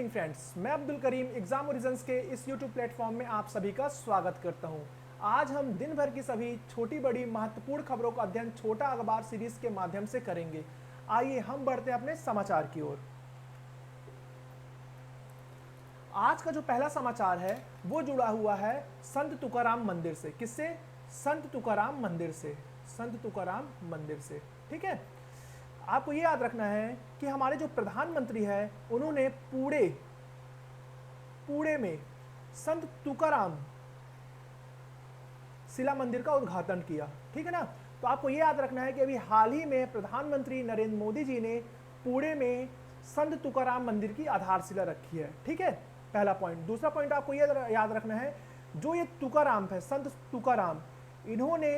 Evening friends, मैं Abdul Karim exam origins के इस यूट्यूब प्लेटफॉर्म में आप सभी का स्वागत करता हूं। आज हम दिन भर की सभी छोटी बड़ी महत्वपूर्ण खबरों का अध्ययन छोटा अखबार सीरीज के माध्यम से करेंगे। आइए हम बढ़ते हैं अपने समाचार की ओर। आज का जो पहला समाचार है वो जुड़ा हुआ है संत तुकाराम मंदिर से। किससे? संत तुकाराम मंदिर से। संत तुकाराम मंदिर से, ठीक है। आपको ये याद रखना है कि हमारे जो प्रधानमंत्री है उन्होंने पुणे में संत तुकाराम शिला मंदिर का उद्घाटन किया, ठीक है ना। तो आपको ये याद रखना है कि अभी हाल ही में प्रधानमंत्री नरेंद्र मोदी जी ने पुणे में संत तुकाराम मंदिर की आधारशिला रखी है, ठीक है। पहला पॉइंट। दूसरा पॉइंट आपको ये याद रखना है, जो ये तुकाराम है, संत तुकाराम, इन्होंने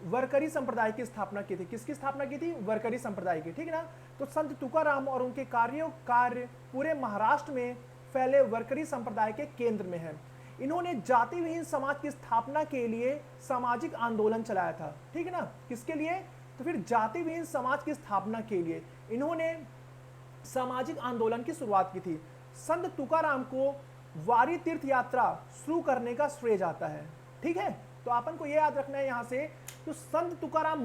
वरकरी संप्रदाय की स्थापना की थी। किसकी स्थापना की थी? वरकरी संप्रदाय की, ठीक है ना। तो संत तुकाराम और उनके कार्य पूरे महाराष्ट्र में फैले वरकरी संप्रदाय के केंद्र में है। इन्होंने जाति विहीन समाज की स्थापना के लिए सामाजिक आंदोलन चलाया था, ठीक है ना। किसके लिए? तो फिर जाति विहीन समाज की स्थापना के लिए इन्होंने सामाजिक आंदोलन की शुरुआत की थी। संत तुकाराम को वारी तीर्थ यात्रा शुरू करने का श्रेय जाता है, ठीक है। तो अपन को यह याद रखना है यहां से, तो संत तुकाराम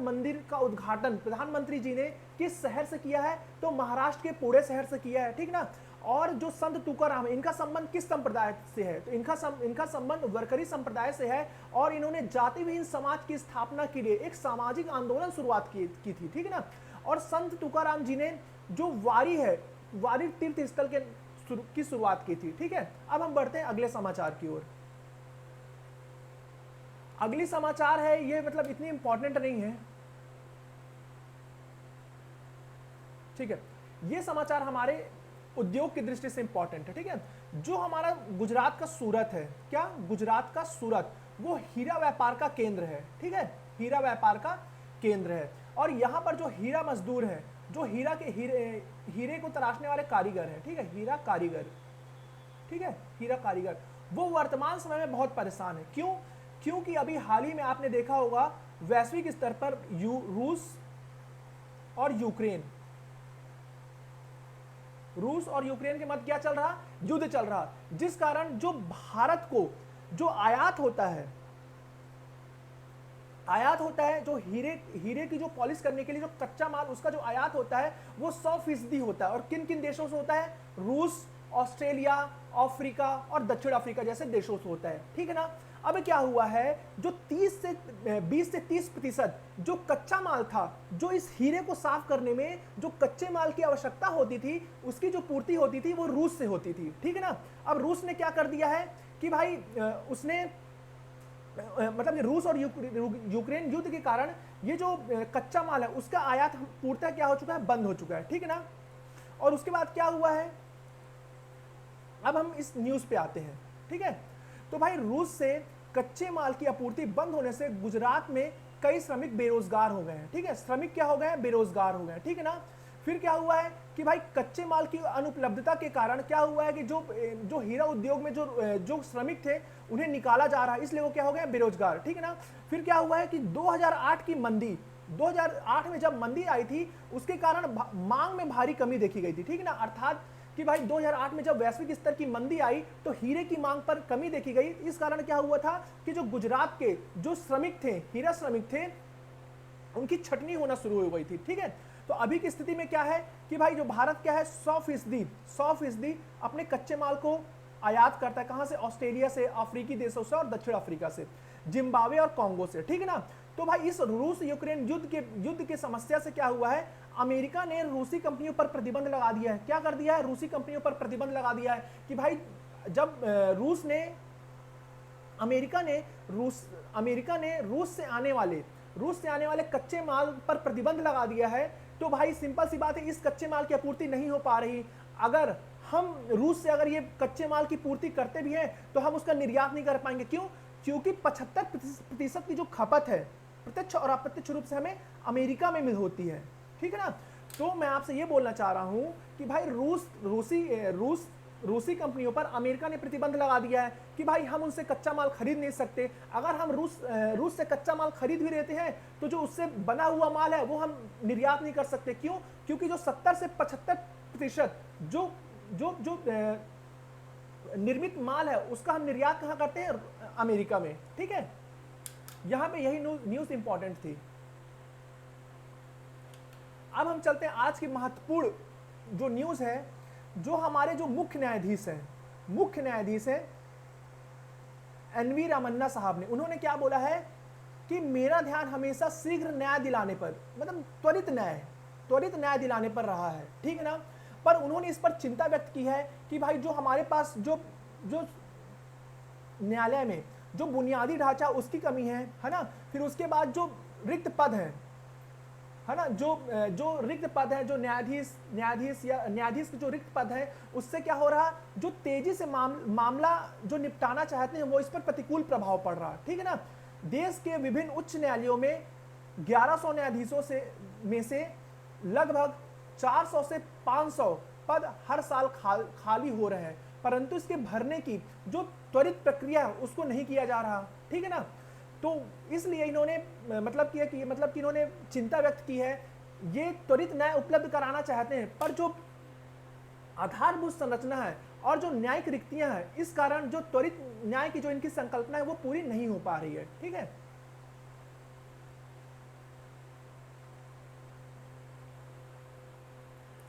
मंदिर का उद्घाटन प्रधानमंत्री जी ने किस शहर से किया है? तो महाराष्ट्र के पुणे शहर से किया है, ठीक ना। और जो संत तुकाराम है, इनका संबंध किस संप्रदाय से है? तो इनका संबंध वरकरी संप्रदाय से है और इन्होंने जाति विहीन समाज की स्थापना के लिए एक सामाजिक आंदोलन शुरुआत की थी, ठीक है ना। और संत तुकाराम जी ने जो वारी तीर्थ स्थल की शुरुआत की थी, ठीक है। अब हम बढ़ते हैं अगले समाचार की ओर। अगली समाचार है, ये मतलब इतनी इंपॉर्टेंट नहीं है, ठीक है। ये समाचार हमारे उद्योग की दृष्टि से इंपॉर्टेंट है, ठीक है। जो हमारा गुजरात का सूरत है, क्या? गुजरात का सूरत, वो हीरा व्यापार का केंद्र है, ठीक है। हीरा व्यापार का केंद्र है और यहां पर जो हीरा मजदूर है, जो हीरे को तराशने वाले कारीगर है, ठीक है, हीरा कारीगर, ठीक है, हीरा कारीगर, वो वर्तमान समय में बहुत परेशान है। क्यों? क्योंकि अभी हाल ही में आपने देखा होगा वैश्विक स्तर पर रूस और यूक्रेन के मध्य क्या चल रहा? युद्ध चल रहा, जिस कारण जो भारत को जो आयात होता है, जो हीरे की जो पॉलिश करने के लिए जो कच्चा माल, उसका जो आयात होता है वो 100% होता है। और किन किन देशों से होता है? रूस, ऑस्ट्रेलिया, अफ्रीका और दक्षिण अफ्रीका जैसे देशों से होता है, ठीक है ना। अब क्या हुआ है, जो 20 से 30% जो कच्चा माल था, जो इस हीरे को साफ करने में जो कच्चे माल की आवश्यकता होती थी, उसकी जो पूर्ति होती थी वो रूस से होती थी, ठीक है ना। अब रूस ने क्या कर दिया है कि भाई उसने मतलब रूस और यूक्रेन युद्ध के कारण ये जो कच्चा माल है उसका आयात पूर्णतः क्या हो चुका है? बंद हो चुका है, ठीक है ना। और उसके बाद क्या हुआ है, अब हम इस न्यूज पे आते हैं, ठीक है। तो भाई रूस से कच्चे माल की आपूर्ति बंद होने से गुजरात में कई श्रमिक बेरोजगार हो गए हैं, ठीक है। श्रमिक क्या हो गए हैं? बेरोजगार हो गए हैं, ठीक है ना। फिर क्या हुआ है कि भाई कच्चे माल की अनुपलब्धता के कारण क्या हुआ है कि जो हीरा उद्योग में जो श्रमिक थे उन्हें निकाला जा रहा है, इसलिए वो क्या हो गए? बेरोजगार, ठीक है ना। फिर क्या हुआ है कि 2008 में जब मंदी आई थी, उसके कारण मांग में भारी कमी देखी गई थी, ठीक है ना। अर्थात कि भाई 2008 में जब वैश्विक स्तर की मंदी आई तो हीरे की मांग पर कमी देखी गई। इस कारण क्या हुआ था कि जो गुजरात के जो श्रमिक थे, हीरा श्रमिक थे, उनकी छटनी होना शुरू हो गई थी, ठीक है। तो अभी की स्थिति में क्या है कि भाई जो भारत क्या है 100% अपने कच्चे माल को आयात करता है। कहां से? ऑस्ट्रेलिया से, अफ्रीकी देशों से और दक्षिण अफ्रीका से, जिम्बाब्वे और कांगो से, ठीक है ना। तो भाई इस रूस यूक्रेन युद्ध की समस्या से क्या हुआ है, अमेरिका ने रूसी कंपनियों पर प्रतिबंध लगा दिया है। क्या कर दिया है? रूसी कंपनियों पर प्रतिबंध लगा दिया है कि भाई जब अमेरिका ने रूस से आने वाले कच्चे माल पर प्रतिबंध लगा दिया है, तो भाई सिंपल सी बात है, इस कच्चे माल की आपूर्ति नहीं हो पा रही। अगर हम रूस से अगर ये कच्चे माल की पूर्ति करते भी हैं तो हम उसका निर्यात नहीं कर पाएंगे। क्यों? क्योंकि 75% की जो खपत है प्रत्यक्ष और अप्रत्यक्ष रूप से हमें अमेरिका में मिल होती है, ठीक है ना। तो मैं आपसे ये बोलना चाह रहा हूं कि भाई रूसी कंपनियों पर अमेरिका ने प्रतिबंध लगा दिया है कि भाई हम उनसे कच्चा माल खरीद नहीं सकते। अगर हम रूस से कच्चा माल खरीद भी लेते हैं तो जो उससे बना हुआ माल है वो हम निर्यात नहीं कर सकते। क्यों? क्योंकि जो 70 से प्रतिशत जो जो जो निर्मित माल है उसका हम निर्यात कहां करते हैं? अमेरिका में। ठीक है, यहां पे यही न्यूज इंपॉर्टेंट थी। अब हम चलते हैं आज की महत्वपूर्ण जो न्यूज है, जो हमारे जो मुख्य न्यायाधीश हैं एनवी रामन्ना साहब ने, उन्होंने क्या बोला है कि मेरा ध्यान हमेशा शीघ्र न्याय दिलाने पर, मतलब त्वरित न्याय दिलाने पर रहा है। ठीक है ना, पर उन्होंने इस पर चिंता व्यक्त की है कि भाई जो हमारे पास जो न्यायालय में जो बुनियादी ढांचा उसकी कमी है ना, फिर उसके बाद जो रिक्त पद है ना, जो रिक्त पद है, जो न्यायाधीश के जो रिक्त पद है, उससे क्या हो रहा, जो तेजी से मामला जो निपटाना चाहते हैं वो इस पर प्रतिकूल प्रभाव पड़ रहा। ठीक है ना, देश के विभिन्न उच्च न्यायालयों में 1100 न्यायाधीशों में से लगभग 400 से 500 पद हर साल खाली हो रहे हैं, परंतु इसके भरने की जो त्वरित प्रक्रिया है उसको नहीं किया जा रहा। ठीक है ना, तो इसलिए इन्होंने मतलब इन्होंने चिंता व्यक्त की है, ये त्वरित न्याय उपलब्ध कराना चाहते हैं, पर जो आधारभूत संरचना है और जो न्यायिक रिक्तियां हैं, इस कारण जो त्वरित न्याय की जो इनकी संकल्पना है वो पूरी नहीं हो पा रही है। ठीक है,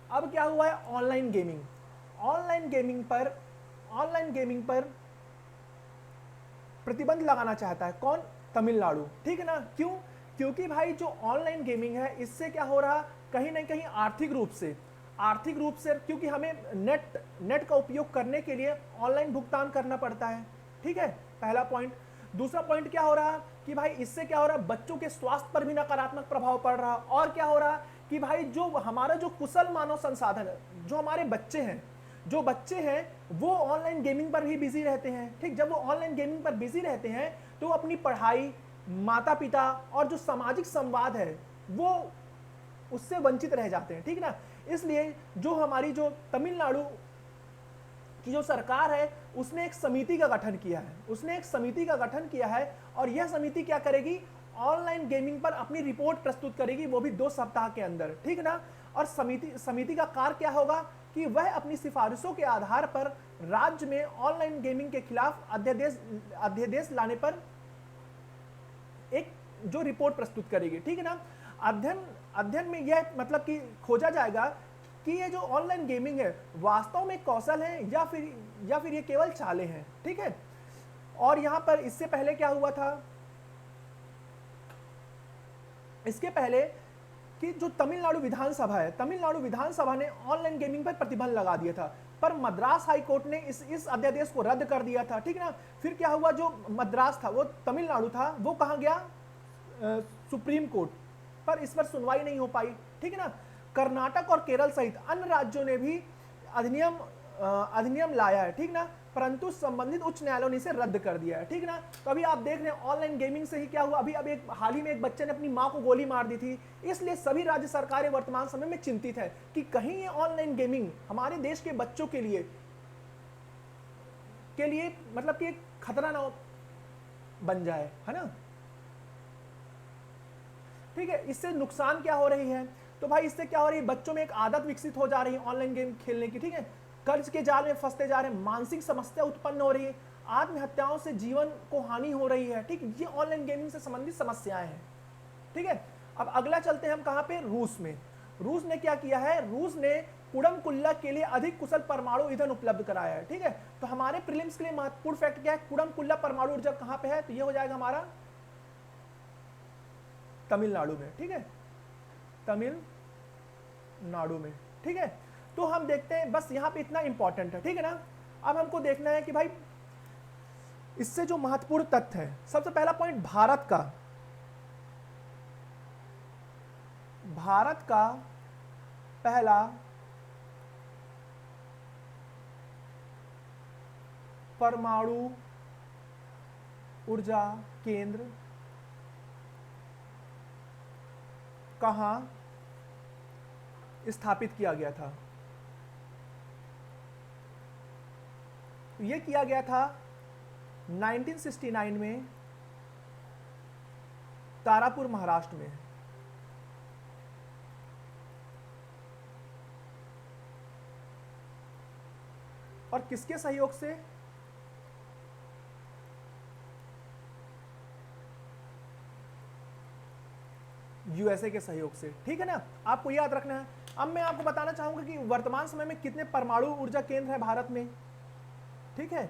अब क्या हुआ है, ऑनलाइन गेमिंग पर प्रतिबंध लगाना चाहता है कौन? तमिलनाडु। ठीक है ना, क्यों? क्योंकि भाई जो ऑनलाइन गेमिंग है इससे क्या हो रहा, कहीं ना कहीं आर्थिक रूप से क्योंकि हमें नेट का उपयोग करने के लिए ऑनलाइन भुगतान करना पड़ता है। ठीक है, पहला पॉइंट। दूसरा पॉइंट क्या हो रहा कि भाई इससे क्या हो रहा, बच्चों के स्वास्थ्य पर भी नकारात्मक प्रभाव पड़ रहा। और क्या हो रहा कि भाई जो हमारा जो कुशल मानव संसाधन है, जो हमारे बच्चे हैं वो ऑनलाइन गेमिंग पर ही बिजी रहते हैं। ठीक, जब वो ऑनलाइन गेमिंग पर बिजी रहते हैं तो अपनी पढ़ाई, माता पिता और जो सामाजिक संवाद है वो उससे वंचित रह जाते हैं। ठीक ना, इसलिए जो हमारी जो तमिलनाडु की जो सरकार है उसने एक समिति का गठन किया है और यह समिति क्या करेगी, ऑनलाइन गेमिंग पर अपनी रिपोर्ट प्रस्तुत करेगी, वो भी 2 सप्ताह के अंदर। ठीक ना, और समिति का कार्य क्या होगा कि वह अपनी सिफारिशों के आधार पर राज्य में ऑनलाइन गेमिंग के खिलाफ अध्यादेश लाने पर एक जो रिपोर्ट प्रस्तुत करेगी। ठीक है ना, अध्ययन में यह मतलब कि खोजा जाएगा कि ये जो ऑनलाइन गेमिंग है वास्तव में कौशल है या फिर ये केवल चालें हैं। ठीक है, और यहां पर इससे पहले क्या हुआ था, इसके पहले कि जो तमिलनाडु विधानसभा ने ऑनलाइन गेमिंग पर प्रतिबंध लगा दिया था, पर मद्रास हाई कोर्ट ने इस अध्यादेश को रद्द कर दिया था। ठीक है ना, फिर क्या हुआ, जो मद्रास था वो तमिलनाडु था, वो कहां गया, सुप्रीम कोर्ट, पर इस पर सुनवाई नहीं हो पाई। ठीक है ना, कर्नाटक और केरल सहित अन्य राज्यों ने भी अधिनियम लाया है। ठीक ना, परंतु संबंधित उच्च न्यायालयों ने इसे रद्द कर दिया है। ठीक ना, तो अभी आप देख रहे हैं ऑनलाइन गेमिंग से ही क्या हुआ, अभी एक हाल ही में एक बच्चे ने अपनी मां को गोली मार दी थी। इसलिए सभी राज्य सरकारें वर्तमान समय में चिंतित है कि कहीं ये ऑनलाइन गेमिंग हमारे देश के बच्चों के लिए मतलब कि एक खतरा ना बन जाए, है ना। ठीक है, इससे नुकसान क्या हो रही है, तो भाई इससे क्या हो रही है, बच्चों में एक आदत विकसित हो जा रही है ऑनलाइन गेम खेलने की। ठीक है, कर्ज के जाल में फंसते जा रहे हैं, मानसिक समस्या उत्पन्न हो रही है, आत्महत्याओं से जीवन को हानि हो रही है। ठीक, ये ऑनलाइन गेमिंग से संबंधित समस्याएं हैं। ठीक है, अब अगला चलते हैं हम कहां पे, रूस में। रूस ने क्या किया है, रूस ने कुडमकुल्ला के लिए अधिक कुशल परमाणु ईंधन उपलब्ध कराया है। ठीक है, तो हमारे प्रीलिम्स के लिए महत्वपूर्ण फैक्ट क्या है, कुडमकुल्ला परमाणु ऊर्जा कहां पे है, तो ये हो जाएगा हमारा तमिलनाडु में। ठीक है, तमिलनाडु में। ठीक है, तो हम देखते हैं, बस यहां पे इतना इंपॉर्टेंट है। ठीक है ना, अब हमको देखना है कि भाई इससे जो महत्वपूर्ण तथ्य है, सबसे पहला पॉइंट भारत का पहला परमाणु ऊर्जा केंद्र कहां स्थापित किया गया था, यह किया गया था 1969 में तारापुर, महाराष्ट्र में। और किसके सहयोग से? यूएसए के सहयोग से, ठीक है ना, आपको याद रखना है। अब मैं आपको बताना चाहूंगा कि वर्तमान समय में कितने परमाणु ऊर्जा केंद्र है भारत में, ठीक है।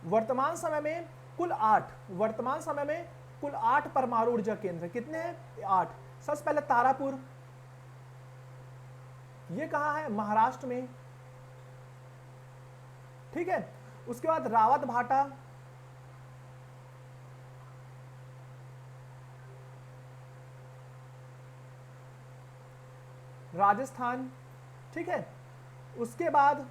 वर्तमान समय में कुल 8, वर्तमान समय में कुल 8 परमाणु ऊर्जा केंद्र है। कितने हैं? 8। सबसे पहले तारापुर, ये कहां है? महाराष्ट्र में, ठीक है। उसके बाद रावत भाटा, राजस्थान, ठीक है। उसके बाद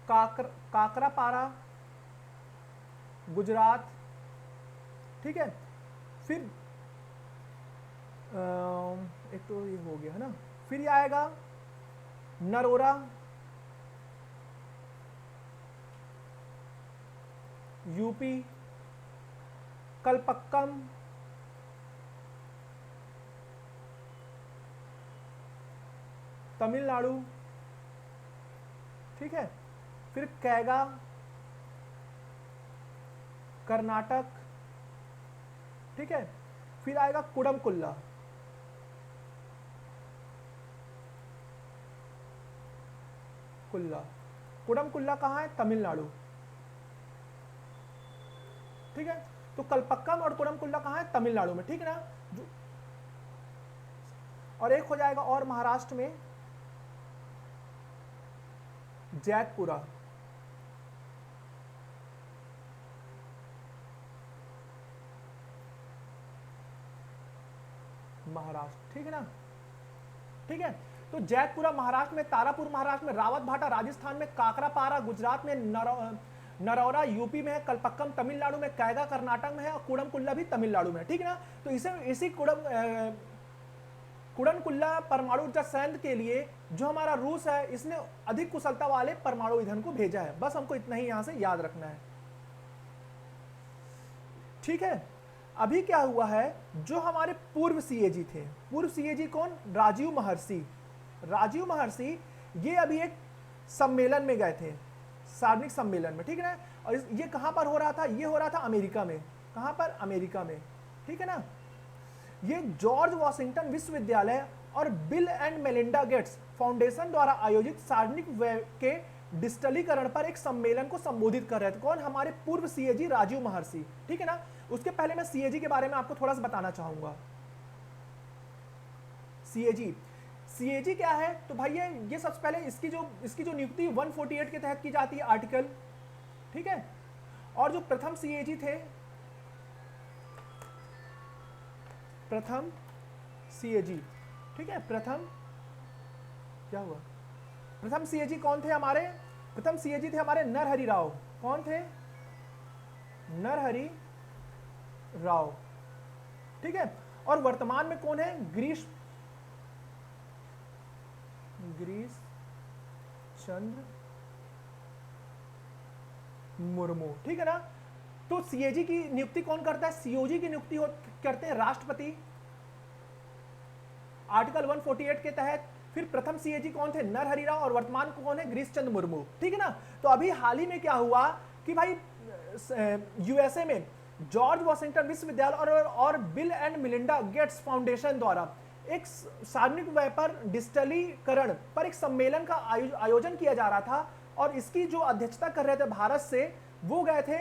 काकरापारा, गुजरात, ठीक है। फिर एक तो ये हो गया है ना, फिर ये आएगा नरोरा, यूपी, कलपक्कम, तमिलनाडु, ठीक है। फिर कैगा, कर्नाटक, ठीक है। फिर आएगा कुडमकुल्ला, कुडमकुल्ला कहाँ है? तमिलनाडु, ठीक है। तो कलपक्कम और कुडमकुल्ला कहाँ है? तमिलनाडु में, ठीक है ना। और एक हो जाएगा और महाराष्ट्र में, जैतपुरा, महाराष्ट्र, ठीक है ना, ठीक है। तो जैतपुरा महाराष्ट्र में, तारापुर महाराष्ट्र में, रावत भाटा राजस्थान में, काकरापारा गुजरात में, नरौरा यूपी में है, कलपक्कम तमिलनाडु में, कैगा कर्नाटक में है और कुडमकुल्ला भी तमिलनाडु में है, ठीक है ना। तो इसी कुडमकुल्ला परमाणु ऊर्जा संयंत्र के लिए जो हमारा रूस है, इसने अधिक कुशलता वाले परमाणु ईंधन को भेजा है। बस हमको इतना ही यहां से याद रखना है, ठीक है। अभी क्या हुआ है, जो हमारे पूर्व सीएजी थे, पूर्व सीएजी कौन? राजीव महर्षि। राजीव महर्षि ये अभी एक सम्मेलन में गए थे, सार्वजनिक सम्मेलन में, ठीक है ना। और ये कहां पर हो रहा था? ये हो रहा था अमेरिका में। कहां पर? अमेरिका में, ठीक है ना। ये जॉर्ज वॉशिंगटन विश्वविद्यालय और bill and Melinda Gates foundation द्वारा आयोजित सार्वजनिक व्यय के डिजिटलीकरण पर एक सम्मेलन को संबोधित कर रहे थे। कौन? हमारे पूर्व सीएजी राजीव महर्षि, ठीक है ना। उसके पहले मैं सीएजी के बारे में आपको थोड़ा सा बताना चाहूंगा। सीएजी क्या है? तो भाई ये सबसे पहले इसकी जो नियुक्ति 148 के तहत की जाती है, आर्टिकल, ठीक है। और जो प्रथम सीएजी थे, प्रथम सीएजी, ठीक है, प्रथम क्या हुआ? प्रथम सीएजी कौन थे हमारे? प्रथम सीएजी थे हमारे नरहरि राव। कौन थे? नरहरि राव, ठीक है। और वर्तमान में कौन है? गिरीश चंद्र मुर्मू, ठीक है ना। तो सीएजी की नियुक्ति कौन करता है? सीओजी की नियुक्ति करते हैं राष्ट्रपति, आर्टिकल 148 के तहत। फिर प्रथम सीएजी कौन थे? नरहरि राव। और वर्तमान को कौन है? गिरीश चंद्र मुर्मू, ठीक है ना। तो अभी हाल ही में क्या हुआ कि भाई यूएसए में जॉर्ज वॉशिंगटन विश्वविद्यालय और bill and Melinda Gates foundation द्वारा एक सार्वजनिक व्यय पर डिजिटलीकरण पर एक सम्मेलन का आयोजन किया जा रहा था। और इसकी जो अध्यक्षता कर रहे थे भारत से, वो गए थे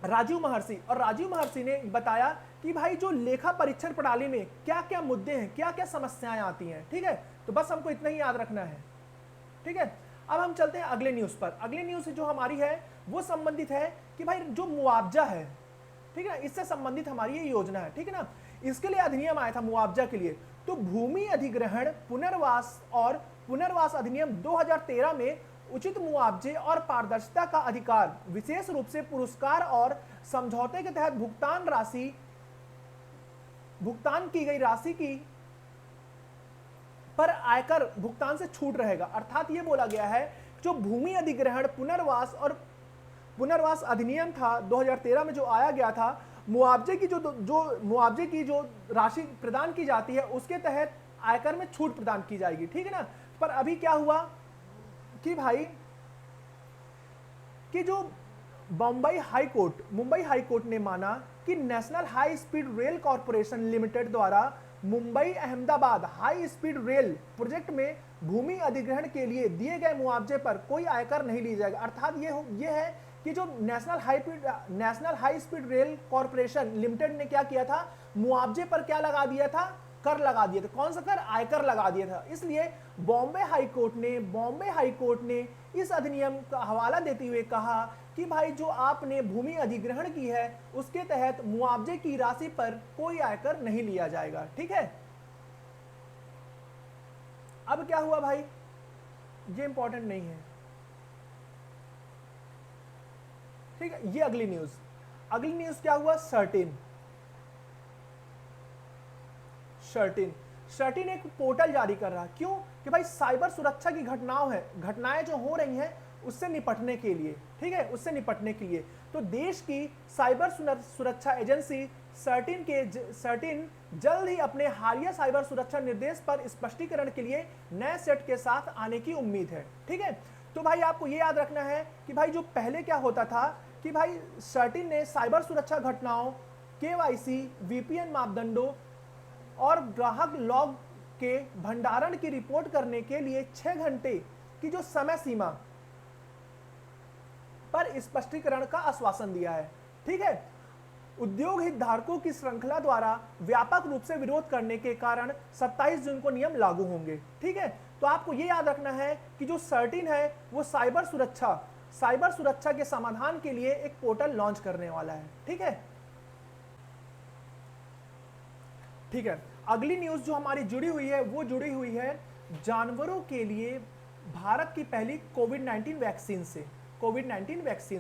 राजीव महर्षि। और राजीव महर्षि ने बताया कि भाई जो लेखा परीक्षण प्रणाली में क्या क्या मुद्दे हैं, क्या क्या समस्याएं आती हैं, ठीक है। तो बस हमको इतना ही याद रखना है, ठीक है। अब हम चलते हैं अगले न्यूज पर। अगले न्यूज जो हमारी है वो संबंधित है कि भाई जो मुआवजा है, ठीक है, इससे संबंधित हमारी ये योजना है, ठीक है ना। इसके लिए अधिनियम आया था मुआवजा के लिए। तो भूमि अधिग्रहण पुनर्वास अधिनियम 2013 में उचित मुआवजे और पारदर्शिता का अधिकार, विशेष रूप से पुरस्कार और समझौते के तहत भुगतान की गई राशि की पर आयकर भुगतान से छूट रहेगा। अर्थात यह बोला गया है जो भूमि अधिग्रहण, पुनर्वास अधिनियम था 2013 में जो आया गया था, मुआवजे की जो राशि प्रदान की जाती है उसके तहत आयकर में छूट प्रदान की जाएगी, ठीक है ना। पर अभी क्या हुआ कि भाई कि जो मुंबई हाई कोर्ट ने माना कि national high speed rail corporation limited द्वारा Mumbai Ahmedabad high speed rail project में भूमि अधिग्रहण के लिए दिए गए मुआवजे पर कोई आयकर नहीं ली जाएगा। अर्थात ये है कि जो national high speed rail corporation limited ने क्या किया था, मुआवजे पर क्या लगा दिया था, कर लगा दिया था। कौन सा कर? आयकर लगा दिया था। इसलिए बॉम्बे हाई कोर्ट ने इस अधिनियम का हवाला देते हुए कहा कि भाई जो आपने भूमि अधिग्रहण की है उसके तहत मुआवजे की राशि पर कोई आयकर नहीं लिया जाएगा, ठीक है। अब क्या हुआ भाई, ये इंपॉर्टेंट नहीं है, ठीक है। ये अगली न्यूज क्या हुआ, सर्टिन एक पोर्टल जारी कर रहा है। क्यों? कि भाई साइबर सुरक्षा की घटनाएं जो हो रही हैं उससे निपटने के लिए, ठीक है, उससे निपटने के लिए तो देश की साइबर सुरक्षा एजेंसी सर्टिन जल्द ही अपने हालिया साइबर सुरक्षा निर्देश पर स्पष्टीकरण के लिए नए सेट के साथ आने की उम्मीद है, ठीक है। तो भाई आपको ये याद रखना है कि भाई जो पहले क्या होता था कि भाई सर्टिन ने साइबर सुरक्षा घटनाओं, केवाईसी, वीपीएन मापदंडों और ग्राहक लॉग के भंडारण की रिपोर्ट करने के लिए 6 घंटे की जो समय सीमा पर स्पष्टीकरण का आश्वासन दिया है, ठीक है। उद्योग हितधारकों की श्रृंखला द्वारा व्यापक रूप से विरोध करने के कारण 27 जून को नियम लागू होंगे, ठीक है। तो आपको यह याद रखना है कि जो सर्टिन है वो साइबर सुरक्षा के समाधान के लिए एक पोर्टल लॉन्च करने वाला है, ठीक है। अगली न्यूज जो हमारी जुड़ी हुई है जानवरों के लिए भारत की पहली कोविड-19 वैक्सीन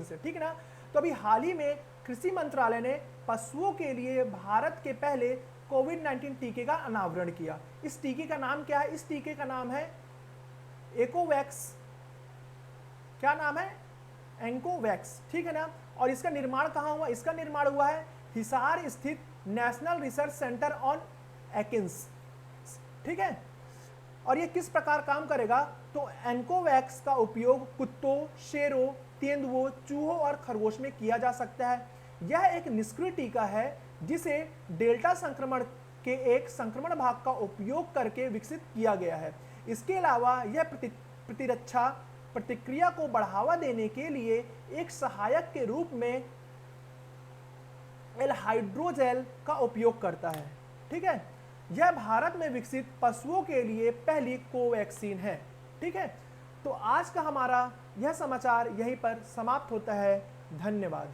से, ठीक है ना। तो अभी हाल ही में कृषि मंत्रालय ने पशुओं के लिए भारत के पहले कोविड-19 टीके का अनावरण किया। इस टीके का नाम क्या है? इस टीके का नाम है एकोवैक्स। क्या नाम है? एंकोवैक्स, ठीक है ना। और इसका निर्माण कहाँ हुआ? इसका निर्माण हुआ है हिसार स्थित नेशनल रिसर्च सेंटर ऑन एकिन्स, ठीक है। और ये किस प्रकार काम करेगा? तो एंकोवैक्स का उपयोग कुत्तों, शेरों, तेंदुओं, चूहों और खरगोश में किया जा सकता है। यह एक निष्क्रिय टीका है जिसे डेल्टा संक्रमण के एक संक्रमण भाग का उपयोग करके विकसित किया गया है। इसके अलावा यह प्रतिरक्षा प्रतिक्रिया को बढ़ावा देने के लिए एक सहायक के रूप में एल हाइड्रोजेल का उपयोग करता है, ठीक है। यह भारत में विकसित पशुओं के लिए पहली कोवैक्सीन है, ठीक है। तो आज का हमारा यह समाचार यहीं पर समाप्त होता है। धन्यवाद।